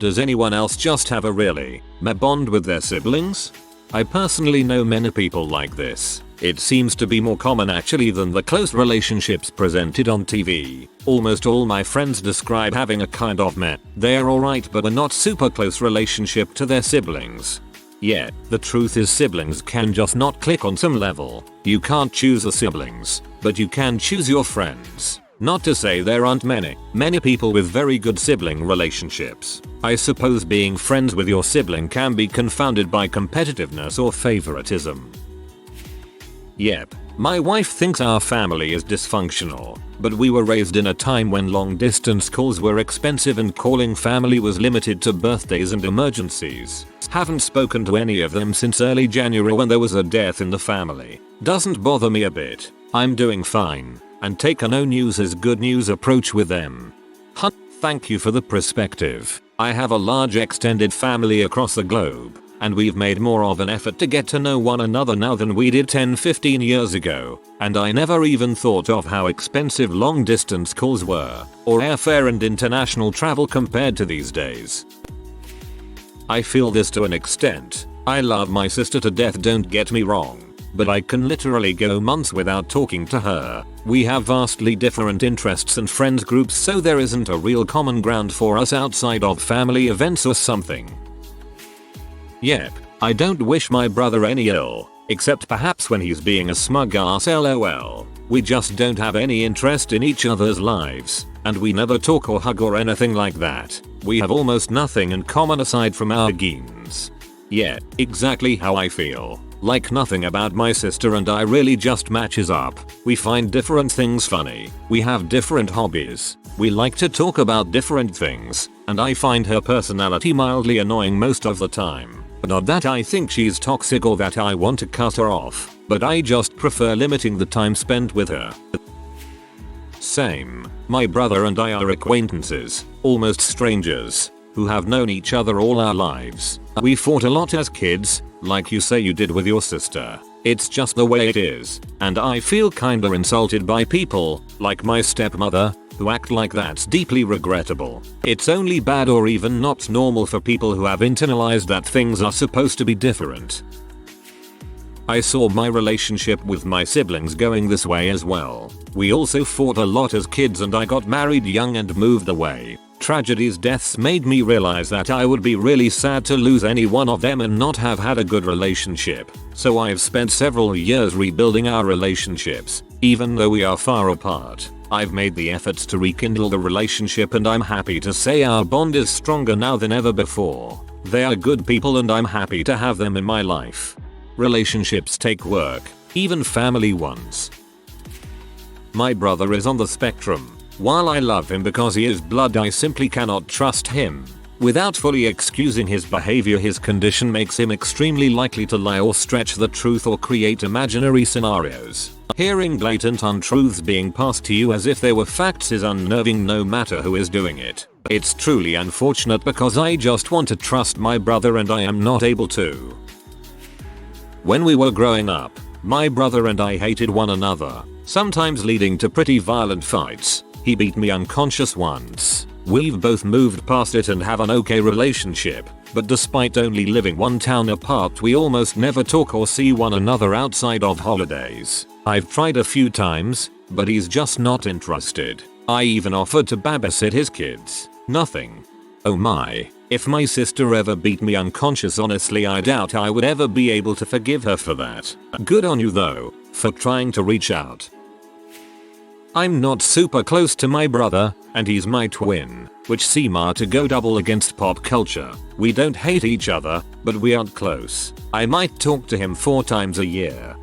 Does anyone else just have a really meh bond with their siblings? I personally know many people like this. It seems to be more common actually than the close relationships presented on TV. Almost all my friends describe having a kind of meh, they're alright but a not super close relationship to their siblings. Yeah, the truth is siblings can just not click on some level. You can't choose the siblings, but you can choose your friends. Not to say there aren't many people with very good sibling relationships. I suppose being friends with your sibling can be confounded by competitiveness or favoritism. Yep, my wife thinks our family is dysfunctional, but we were raised in a time when long distance calls were expensive and calling family was limited to birthdays and emergencies. Haven't spoken to any of them since early January when there was a death in the family. Doesn't bother me a bit. I'm doing fine, and take a no news is good news approach with them. Thank you for the perspective. I have a large extended family across the globe, and we've made more of an effort to get to know one another now than we did 10-15 years ago, and I never even thought of how expensive long distance calls were, or airfare and international travel compared to these days. I feel this to an extent. I love my sister to death, don't get me wrong, but I can literally go months without talking to her. We have vastly different interests and friends groups, so there isn't a real common ground for us outside of family events or something. Yep, I don't wish my brother any ill, except perhaps when he's being a smug ass lol. We just don't have any interest in each other's lives, and we never talk or hug or anything like that. We have almost nothing in common aside from our genes. Yeah, exactly how I feel. Like nothing about my sister and I really just matches up. We find different things funny. We have different hobbies. We like to talk about different things, and I find her personality mildly annoying most of the time. Not that I think she's toxic or that I want to cut her off, but I just prefer limiting the time spent with her. Same. My brother and I are acquaintances, almost strangers, who have known each other all our lives. We fought a lot as kids, like you say you did with your sister. It's just the way it is, and I feel kinda insulted by people, like my stepmother, who act like that's deeply regrettable. It's only bad or even not normal for people who have internalized that things are supposed to be different. I saw my relationship with my siblings going this way as well. We also fought a lot as kids and I got married young and moved away. Tragedies, deaths made me realize that I would be really sad to lose any one of them and not have had a good relationship. So I've spent several years rebuilding our relationships, even though we are far apart. I've made the efforts to rekindle the relationship and I'm happy to say our bond is stronger now than ever before. They are good people and I'm happy to have them in my life. Relationships take work, even family ones. My brother is on the spectrum. While I love him because he is blood, I simply cannot trust him. Without fully excusing his behavior, his condition makes him extremely likely to lie or stretch the truth or create imaginary scenarios. Hearing blatant untruths being passed to you as if they were facts is unnerving no matter who is doing it. It's truly unfortunate because I just want to trust my brother and I am not able to. When we were growing up, my brother and I hated one another, sometimes leading to pretty violent fights. He beat me unconscious once. We've both moved past it and have an okay relationship, but despite only living one town apart, we almost never talk or see one another outside of holidays. I've tried a few times, but he's just not interested. I even offered to babysit his kids. Nothing. Oh my. If my sister ever beat me unconscious, honestly I doubt I would ever be able to forgive her for that. Good on you though, for trying to reach out. I'm not super close to my brother, and he's my twin, which seem to go double against pop culture. We don't hate each other, but we aren't close. I might talk to him 4 times a year.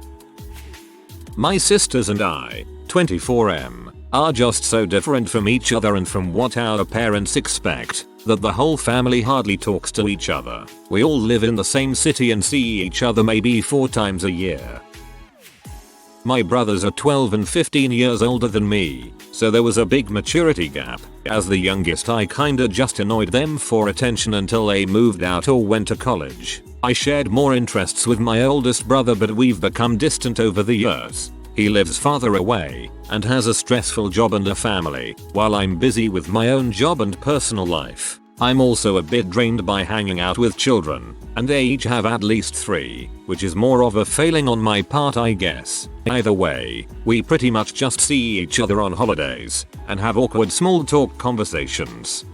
My sisters and I, 24M, are just so different from each other and from what our parents expect, that the whole family hardly talks to each other. We all live in the same city and see each other maybe 4 times a year. My brothers are 12 and 15 years older than me, so there was a big maturity gap. As the youngest, I kinda just annoyed them for attention until they moved out or went to college. I shared more interests with my oldest brother, but we've become distant over the years. He lives farther away and has a stressful job and a family, while I'm busy with my own job and personal life. I'm also a bit drained by hanging out with children, and they each have at least 3, which is more of a failing on my part I guess. Either way, we pretty much just see each other on holidays, and have awkward small talk conversations.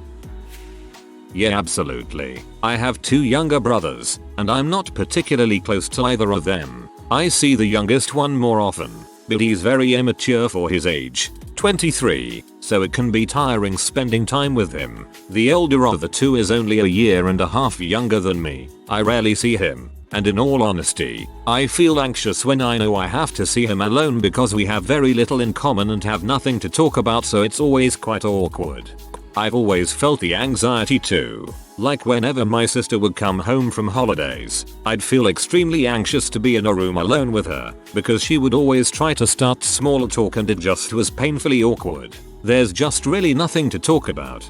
Yeah, absolutely. I have 2 younger brothers, and I'm not particularly close to either of them. I see the youngest one more often, but he's very immature for his age, 23, so it can be tiring spending time with him. The older of the 2 is only a year and a half younger than me. I rarely see him, and in all honesty, I feel anxious when I know I have to see him alone because we have very little in common and have nothing to talk about, so it's always quite awkward. I've always felt the anxiety too. Like whenever my sister would come home from holidays, I'd feel extremely anxious to be in a room alone with her, because she would always try to start small talk and it just was painfully awkward. There's just really nothing to talk about.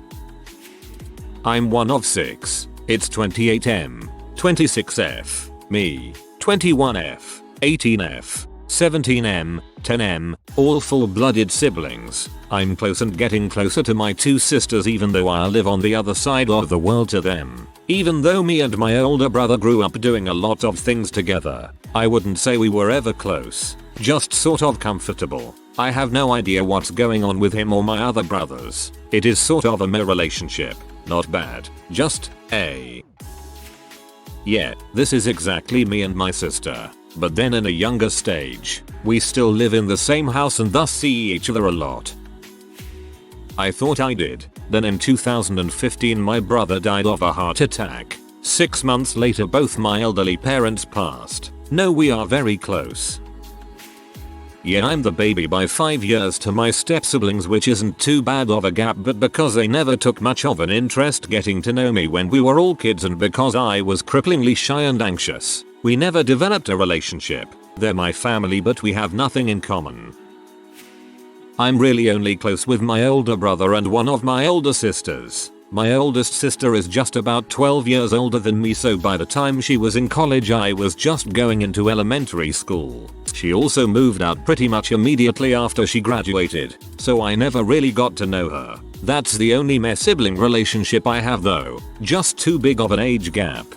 I'm one of 6. It's 28M, 26F, me, 21F, 18F, 17M, 10M, all full-blooded siblings. I'm close and getting closer to my 2 sisters even though I live on the other side of the world to them. Even though me and my older brother grew up doing a lot of things together, I wouldn't say we were ever close, just sort of comfortable. I have no idea what's going on with him or my other brothers. It is sort of a mere relationship, not bad, just a. Yeah, this is exactly me and my sister. But then in a younger stage, we still live in the same house and thus see each other a lot. I thought I did. Then in 2015 my brother died of a heart attack. 6 months later both my elderly parents passed. No, we are very close. Yeah, I'm the baby by 5 years to my step siblings, which isn't too bad of a gap, but because they never took much of an interest getting to know me when we were all kids and because I was cripplingly shy and anxious, we never developed a relationship. They're my family but we have nothing in common. I'm really only close with my older brother and one of my older sisters. My oldest sister is just about 12 years older than me, so by the time she was in college I was just going into elementary school. She also moved out pretty much immediately after she graduated, so I never really got to know her. That's the only meh sibling relationship I have though, just too big of an age gap.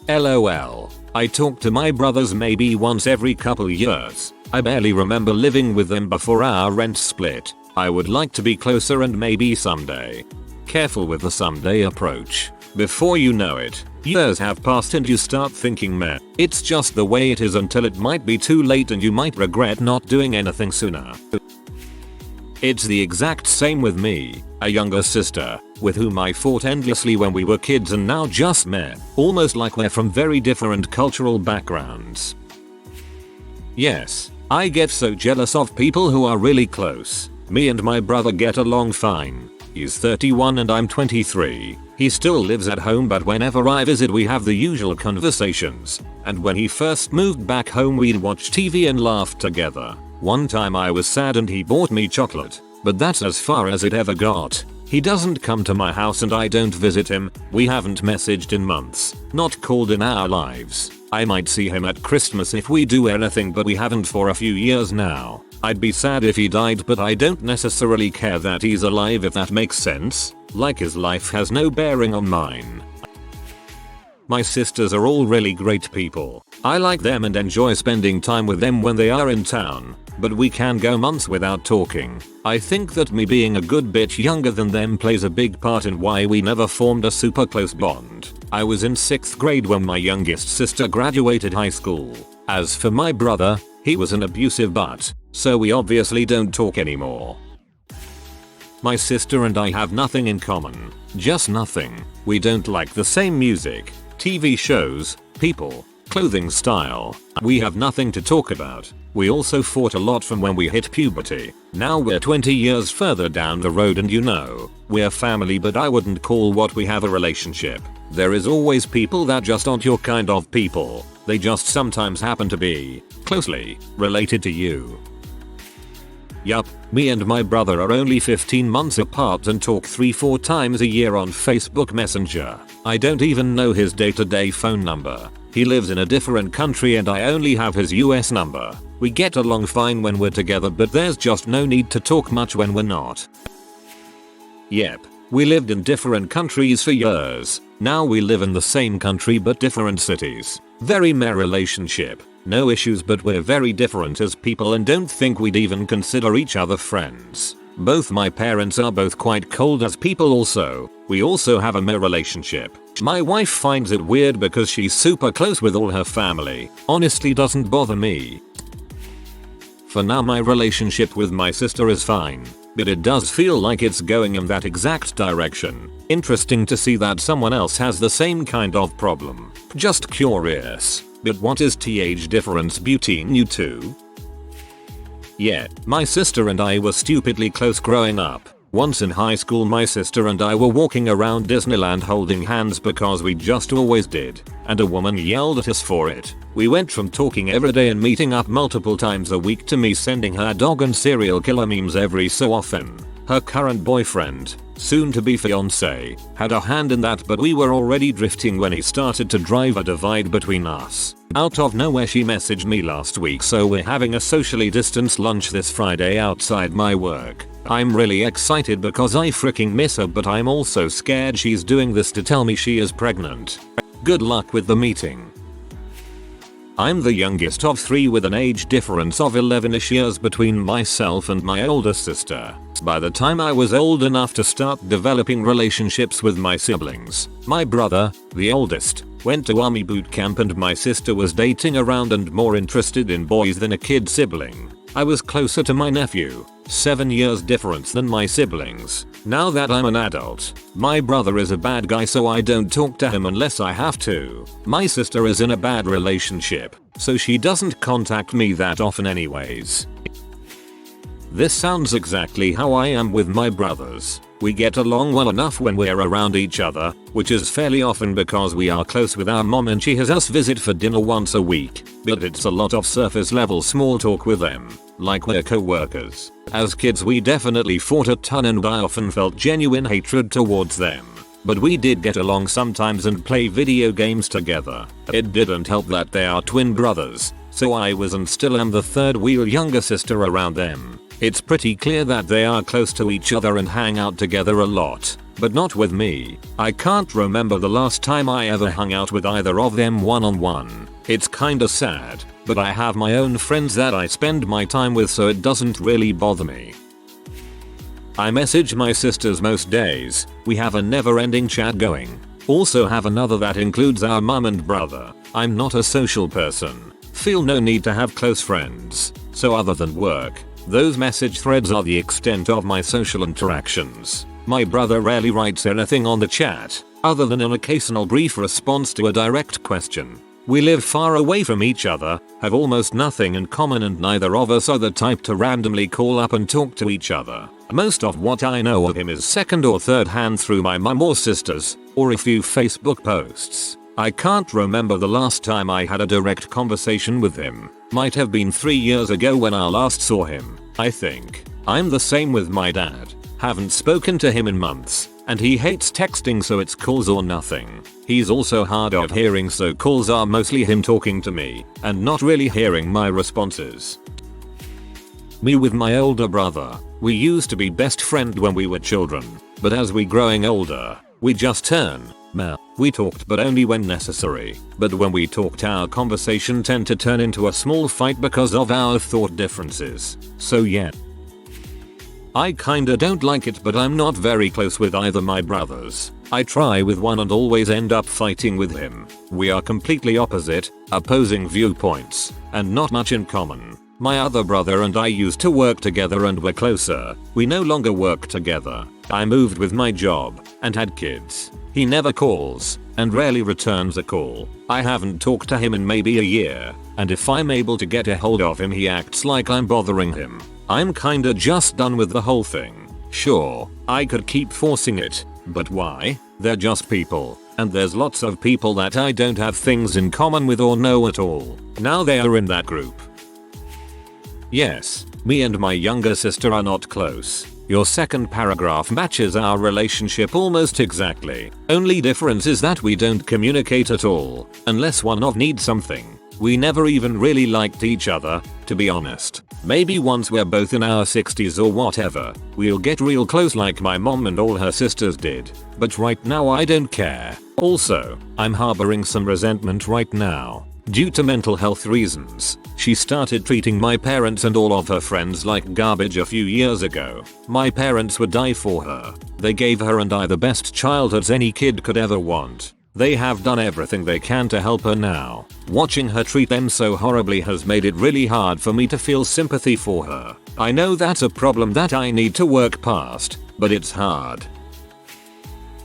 LOL. I talk to my brothers maybe once every couple years. I barely remember living with them before our rent split. I would like to be closer and maybe someday. Careful with the someday approach. Before you know it, years have passed and you start thinking meh, it's just the way it is, until it might be too late and you might regret not doing anything sooner. It's the exact same with me, a younger sister, with whom I fought endlessly when we were kids and now just meh, almost like we're from very different cultural backgrounds. Yes, I get so jealous of people who are really close. Me and my brother get along fine. He's 31 and I'm 23. He still lives at home, but whenever I visit we have the usual conversations. And when he first moved back home we'd watch TV and laugh together. One time I was sad and he bought me chocolate, but that's as far as it ever got. He doesn't come to my house and I don't visit him. We haven't messaged in months, not called in our lives. I might see him at Christmas if we do anything, but we haven't for a few years now. I'd be sad if he died, but I don't necessarily care that he's alive, if that makes sense. Like his life has no bearing on mine. My sisters are all really great people. I like them and enjoy spending time with them when they are in town, but we can go months without talking. I think that me being a good bit younger than them plays a big part in why we never formed a super close bond. I was in 6th grade when my youngest sister graduated high school. As for my brother, he was an abusive butt, so we obviously don't talk anymore. My sister and I have nothing in common. Just nothing. We don't like the same music, TV shows, people, clothing style. We have nothing to talk about. We also fought a lot from when we hit puberty. Now we're 20 years further down the road and we're family, but I wouldn't call what we have a relationship. There is always people that just aren't your kind of people. They just sometimes happen to be closely related to you. Yup, me and my brother are only 15 months apart and talk 3-4 times a year on Facebook Messenger. I don't even know his day-to-day phone number. He lives in a different country and I only have his US number. We get along fine when we're together, but there's just no need to talk much when we're not. Yep, We lived in different countries for years. Now we live in the same country but different cities. Very mere relationship. No issues, but we're very different as people and don't think we'd even consider each other friends. Both my parents are both quite cold as people also. We also have a mere relationship. My wife finds it weird because she's super close with all her family. Honestly doesn't bother me. For now my relationship with my sister is fine, but it does feel like it's going in that exact direction. Interesting to see that someone else has the same kind of problem. Just curious. But what is the age difference between you two? Yeah, my sister and I were stupidly close growing up. Once in high school my sister and I were walking around Disneyland holding hands because we just always did, and a woman yelled at us for it. We went from talking every day and meeting up multiple times a week to me sending her dog and serial killer memes every so often. Her current boyfriend, soon to be fiance, had a hand in that, but we were already drifting when he started to drive a divide between us. Out of nowhere she messaged me last week, so we're having a socially distanced lunch this Friday outside my work. I'm really excited because I freaking miss her, but I'm also scared she's doing this to tell me she is pregnant. Good luck with the meeting. I'm the youngest of 3 with an age difference of 11ish years between myself and my older sister. By the time I was old enough to start developing relationships with my siblings, my brother, the oldest, went to army boot camp and my sister was dating around and more interested in boys than a kid sibling. I was closer to my nephew, 7 years difference than my siblings. Now that I'm an adult, my brother is a bad guy, so I don't talk to him unless I have to. My sister is in a bad relationship, so she doesn't contact me that often anyways. This sounds exactly how I am with my brothers. We get along well enough when we're around each other, which is fairly often because we are close with our mom and she has us visit for dinner once a week, but it's a lot of surface level small talk with them, like we're co-workers. As kids we definitely fought a ton and I often felt genuine hatred towards them. But we did get along sometimes and play video games together. It didn't help that they are twin brothers, so I was and still am the third wheel younger sister around them. It's pretty clear that they are close to each other and hang out together a lot, but not with me. I can't remember the last time I ever hung out with either of them one-on-one. It's kinda sad, but I have my own friends that I spend my time with, so it doesn't really bother me. I message my sisters most days. We have a never-ending chat going. Also have another that includes our mum and brother. I'm not a social person. Feel no need to have close friends. So other than work, those message threads are the extent of my social interactions. My brother rarely writes anything on the chat, other than an occasional brief response to a direct question. We live far away from each other, have almost nothing in common, and neither of us are the type to randomly call up and talk to each other. Most of what I know of him is second or third hand through my mum or sisters, or a few Facebook posts. I can't remember the last time I had a direct conversation with him. Might have been 3 years ago when I last saw him, I think. I'm the same with my dad. Haven't spoken to him in months, and he hates texting, so it's calls or nothing. He's also hard of hearing, so calls are mostly him talking to me, and not really hearing my responses. Me with my older brother, we used to be best friend when we were children, but as we growing older, we just turn. We talked but only when necessary, but when we talked our conversation tend to turn into a small fight because of our thought differences. So yeah. I kinda don't like it, but I'm not very close with either my brothers. I try with one and always end up fighting with him. We are completely opposite, opposing viewpoints, and not much in common. My other brother and I used to work together and were closer. We no longer work together. I moved with my job and had kids. He never calls and rarely returns a call. I haven't talked to him in maybe a year, and if I'm able to get a hold of him he acts like I'm bothering him. I'm kinda just done with the whole thing. Sure, I could keep forcing it, but why? They're just people, and there's lots of people that I don't have things in common with or know at all. Now they are in that group. Yes, me and my younger sister are not close. Your second paragraph matches our relationship almost exactly. Only difference is that we don't communicate at all, unless one of needs something. We never even really liked each other, to be honest. Maybe once we're both in our 60s or whatever, we'll get real close like my mom and all her sisters did. But right now I don't care. Also, I'm harboring some resentment right now. Due to mental health reasons, she started treating my parents and all of her friends like garbage a few years ago. My parents would die for her. They gave her and I the best childhoods any kid could ever want. They have done everything they can to help her now. Watching her treat them so horribly has made it really hard for me to feel sympathy for her. I know that's a problem that I need to work past, but it's hard.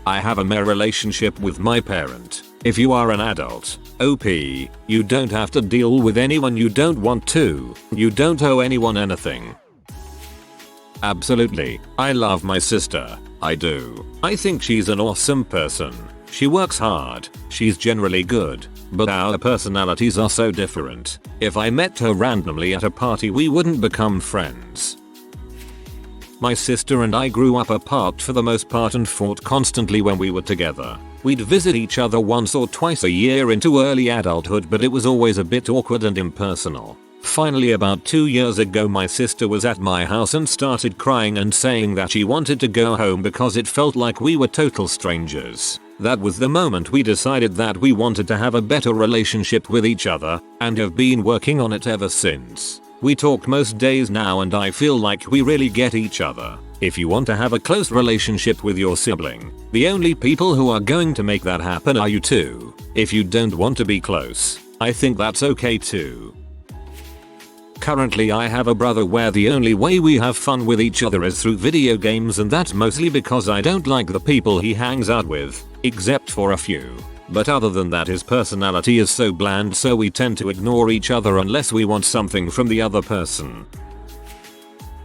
I have a mere relationship with my parent. If you are an adult, OP, you don't have to deal with anyone you don't want to. You don't owe anyone anything. Absolutely, I love my sister. I do. I think she's an awesome person. She works hard, she's generally good, but our personalities are so different. If I met her randomly at a party we wouldn't become friends. My sister and I grew up apart for the most part and fought constantly when we were together. We'd visit each other once or twice a year into early adulthood, but it was always a bit awkward and impersonal. Finally, about 2 years ago, my sister was at my house and started crying and saying that she wanted to go home because it felt like we were total strangers. That was the moment we decided that we wanted to have a better relationship with each other, and have been working on it ever since. We talk most days now and I feel like we really get each other. If you want to have a close relationship with your sibling, the only people who are going to make that happen are you two. If you don't want to be close, I think that's okay too. Currently I have a brother where the only way we have fun with each other is through video games, and that's mostly because I don't like the people he hangs out with, except for a few. But other than that his personality is so bland, so we tend to ignore each other unless we want something from the other person.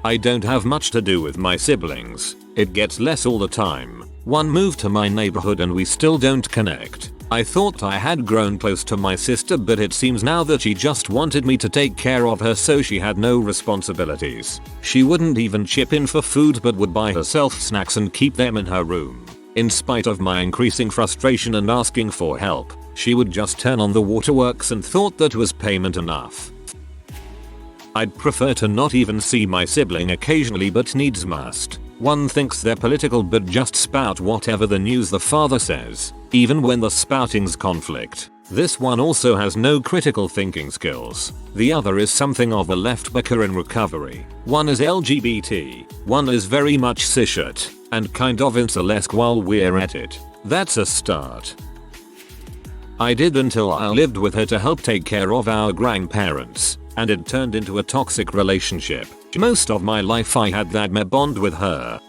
I don't have much to do with my siblings. It gets less all the time. One moved to my neighborhood and we still don't connect. I thought I had grown close to my sister, but it seems now that she just wanted me to take care of her, so she had no responsibilities. She wouldn't even chip in for food but would buy herself snacks and keep them in her room. In spite of my increasing frustration and asking for help, she would just turn on the waterworks and thought that was payment enough. I'd prefer to not even see my sibling occasionally, but needs must. One thinks they're political but just spout whatever the news the father says, even when the spouting's conflict. This one also has no critical thinking skills. The other is something of a left-backer in recovery. One is LGBT, one is very much cishet, and kind of incel-esque while we're at it. That's a start. I did until I lived with her to help take care of our grandparents, and it turned into a toxic relationship. Most of my life I had that bond with her.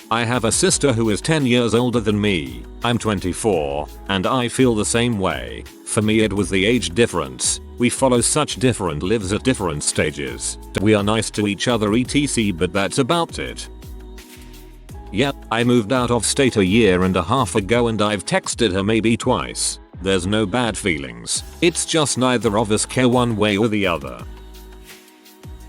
I have a sister who is 10 years older than me. I'm 24, and I feel the same way. For me it was the age difference. We follow such different lives at different stages. We are nice to each other etc, but that's about it. Yep, I moved out of state a year and a half ago and I've texted her maybe twice. There's no bad feelings. It's just neither of us care one way or the other.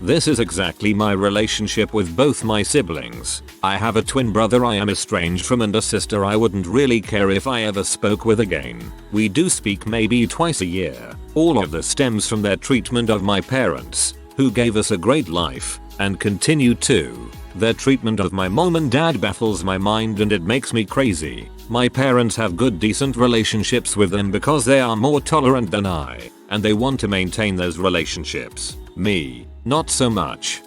This is exactly my relationship with both my siblings. I have a twin brother I am estranged from and a sister I wouldn't really care if I ever spoke with again. We do speak maybe twice a year. All of this stems from their treatment of my parents, who gave us a great life, and continue to. Their treatment of my mom and dad baffles my mind and it makes me crazy. My parents have good decent relationships with them because they are more tolerant than I, and they want to maintain those relationships. Me, not so much.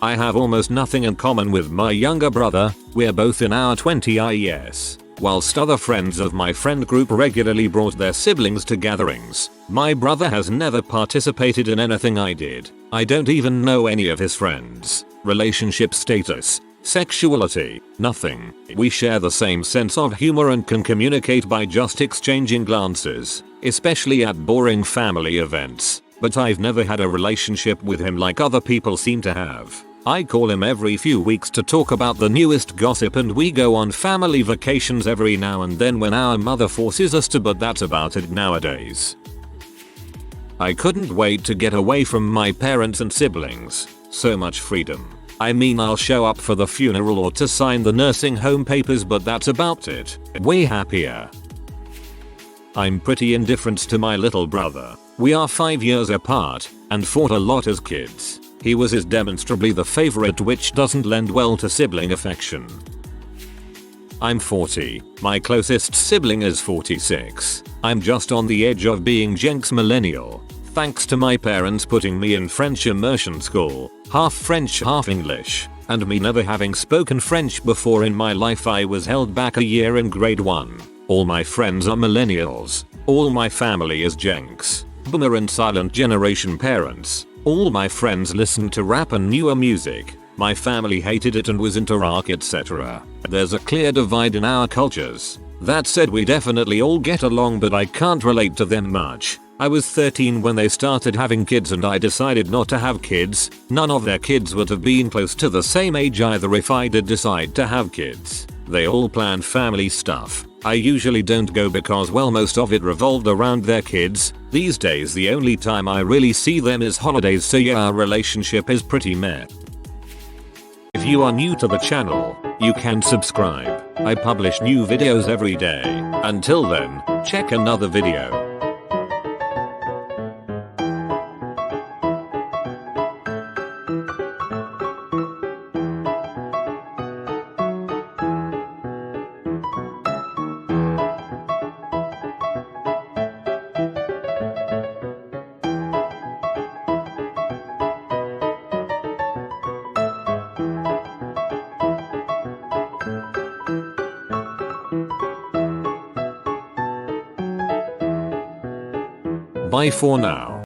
I have almost nothing in common with my younger brother. We're both in our 20s. Whilst other friends of my friend group regularly brought their siblings to gatherings, my brother has never participated in anything I did. I don't even know any of his friends. Relationship status, sexuality, nothing. We share the same sense of humor and can communicate by just exchanging glances, especially at boring family events. But I've never had a relationship with him like other people seem to have. I call him every few weeks to talk about the newest gossip and we go on family vacations every now and then when our mother forces us to, but that's about it nowadays. I couldn't wait to get away from my parents and siblings. So much freedom. I mean, I'll show up for the funeral or to sign the nursing home papers, but that's about it. Way happier. I'm pretty indifferent to my little brother. We are 5 years apart and fought a lot as kids. He was demonstrably the favorite, which doesn't lend well to sibling affection. I'm 40. My closest sibling is 46. I'm just on the edge of being Jenks millennial. Thanks to my parents putting me in French immersion school, half French half English, and me never having spoken French before in my life, I was held back a year in grade 1. All my friends are millennials. All my family is Jenks. Boomer and silent generation parents. All my friends listen to rap and newer music. My family hated it and was into rock, etc. There's a clear divide in our cultures. That said, we definitely all get along, but I can't relate to them much. I was 13 when they started having kids and I decided not to have kids. None of their kids would have been close to the same age either if I did decide to have kids. They all plan family stuff. I usually don't go because, well, most of it revolved around their kids. These days the only time I really see them is holidays, so yeah, our relationship is pretty meh. If you are new to the channel, you can subscribe. I publish new videos every day. Until then, check another video. Bye for now.